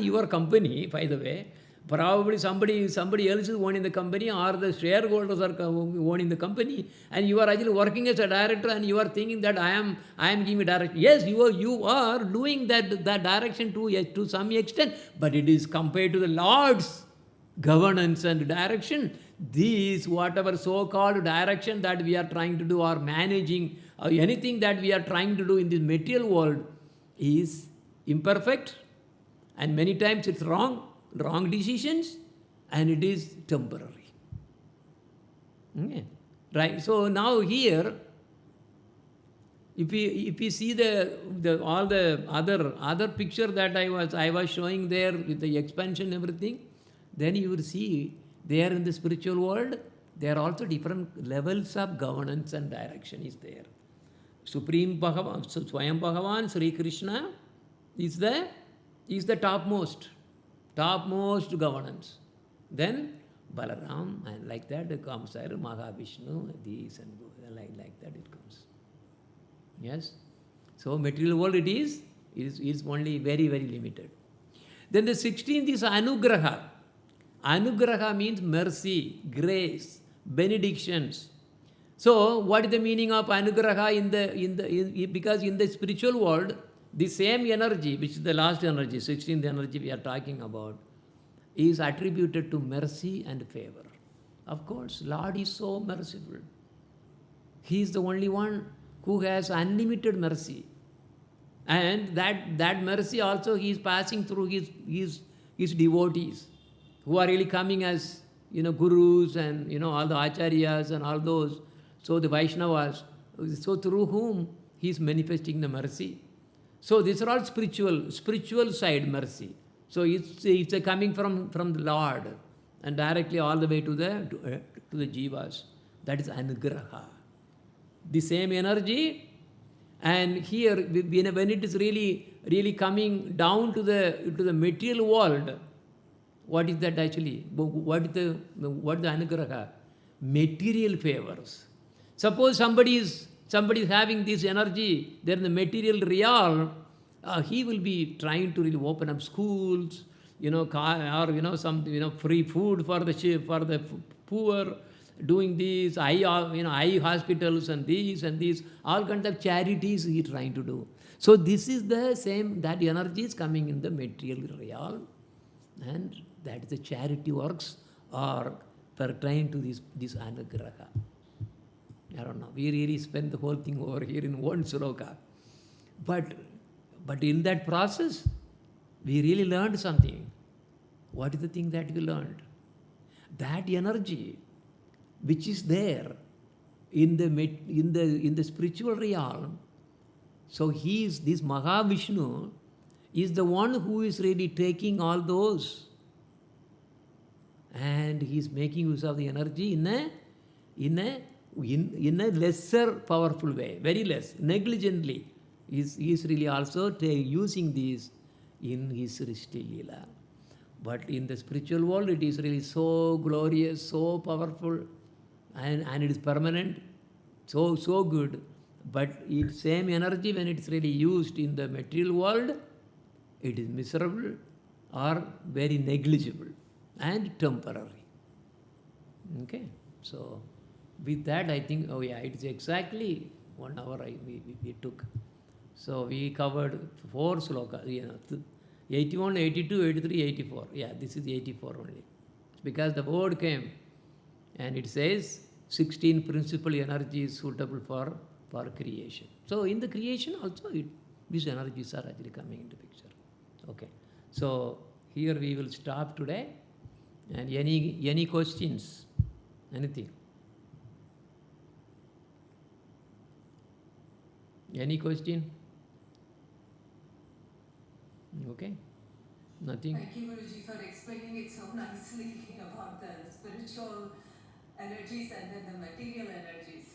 your company, by the way. Probably somebody else is owning the company, or the shareholders are owning the company, and you are actually working as a director, and you are thinking that I am giving direction. Yes, you are doing that direction to some extent, but it is compared to the Lord's governance and direction. These whatever so-called direction that we are trying to do, or managing, or anything that we are trying to do in this material world is imperfect, and many times it's wrong decisions, and it is temporary. Okay. Right. So now here, if we see all the other picture that I was showing there with the expansion and everything, then you will see there in the spiritual world, there are also different levels of governance and direction is there. Supreme Bhagavan, Swayam Bhagavan, Sri Krishna is the topmost governance. Then Balaram, and like that it comes there, Mahavishnu, these and like that it comes. Yes. So material world it is only very, very limited. Then the 16th is Anugraha. Anugraha means mercy, grace, benedictions. So what is the meaning of Anugraha because in the spiritual world, the same energy, which is the last energy, 16th energy we are talking about, is attributed to mercy and favor. Of course, Lord is so merciful. He is the only one who has unlimited mercy. And that mercy also he is passing through his devotees, who are really coming as gurus and all the acharyas and all those. So the Vaishnavas, so through whom he is manifesting the mercy. So these are all spiritual side mercy. So it's coming from the Lord and directly all the way to the jivas. That is anugraha. The same energy, and here when it is really coming down to the material world, what is that actually? What is the anugraha? Material favors. Suppose somebody is having this energy there in the material realm, he will be trying to really open up schools, or some free food for the poor, doing these eye hospitals and these, all kinds of charities he is trying to do. So this is the same, that energy is coming in the material realm, and that is the charity works are pertain to this anugraha. I don't know, we really spend the whole thing over here in one sloka. But in that process, we really learned something. What is the thing that we learned? That energy which is there in the spiritual realm. So this Mahavishnu is the one who is really taking all those, and he is making use of the energy in a lesser powerful way, very less, negligently. He is really also using these in his Srishti Leela. But in the spiritual world, it is really so glorious, so powerful, and it is permanent, so good. But its same energy, when it is really used in the material world, it is miserable or very negligible and temporary. Okay, so with that, I think, it is exactly 1 hour we took. So we covered 4 slokas, 81, 82, 83, 84. Yeah, this is 84 only. Because the word came and it says 16 principal energies suitable for creation. So in the creation also, these energies are actually coming into picture. Okay. So here we will stop today. And any questions? Anything? Any question? Okay. Nothing? Thank you, Guruji, for explaining it so nicely about the spiritual energies and then the material energies.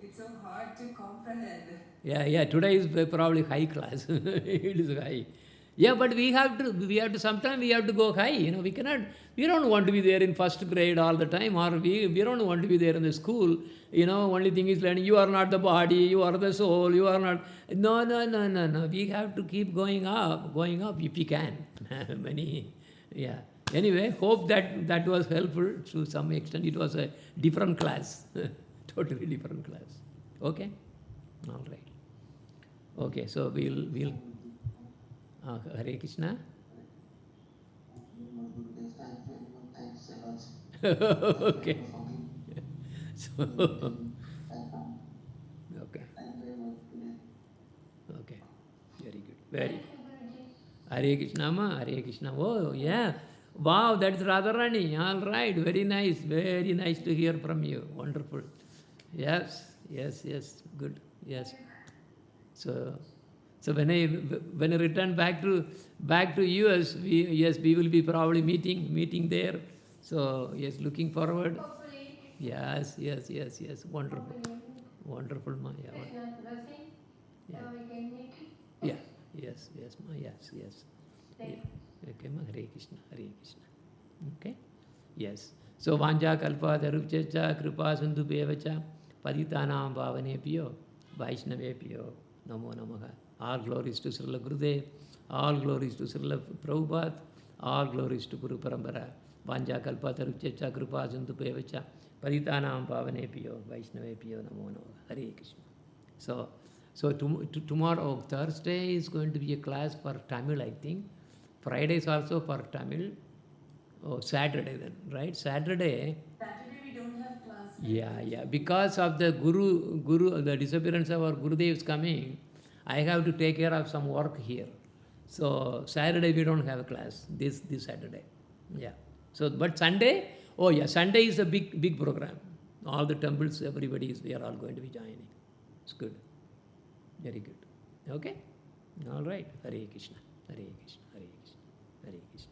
It's so hard to comprehend. Yeah, today is probably high class. It is high. Yeah, but we have to, sometimes we have to go high. We don't want to be there in first grade all the time, or we don't want to be there in the school. Only thing is learning, you are not the body, you are the soul, you are not. No. We have to keep going up if we can. Yeah. Anyway, hope that was helpful to some extent. It was a different class, totally different class. Okay? All right. Okay, so we'll Hare Krishna. Okay. So, okay. Okay. Very good. Very. Hare Krishna, ma. Hare Krishna. Oh, yeah. Wow, that's Radharani. All right. Very nice. Very nice to hear from you. Wonderful. Yes. Good. Yes. So when I return back to US, we will be probably meeting there. So yes, looking forward. Hopefully. Yes. Wonderful. Hopefully. Wonderful, ma. Yeah. Krishna's blessing. Yeah. So we can meet. Yeah. Yes, ma. Yes. Thank you. Okay, ma. Hare Krishna. Okay. Yes. So Vanja Kalpa Tarupchacha Kripa Sindhu Bevacha Paditanam Pavanepyo Vaishnavepyo Namo Namaha. All glories to Srila Gurudev, all glories to Srila Prabhupada, all glories to Guru Parambara. Vanja Kalpa Tarupchacha Kripa Sindhu Bevacha Paditanam Pavanepyo Vaishnavepyo Namo Namaha. Hare Krishna. So tomorrow, Thursday is going to be a class for Tamil, I think. Friday is also for Tamil. Oh, Saturday then, right? Saturday we don't have class. Yeah. Because of the Guru, the disappearance of our Gurudev's coming, I have to take care of some work here. So Saturday we don't have a class. This Saturday. Yeah. So but Sunday, Sunday is a big program. All the temples, we are all going to be joining. It's good. Very good. Okay? All right. Hare Krishna. Hare Krishna. Hare Krishna. Hare Krishna.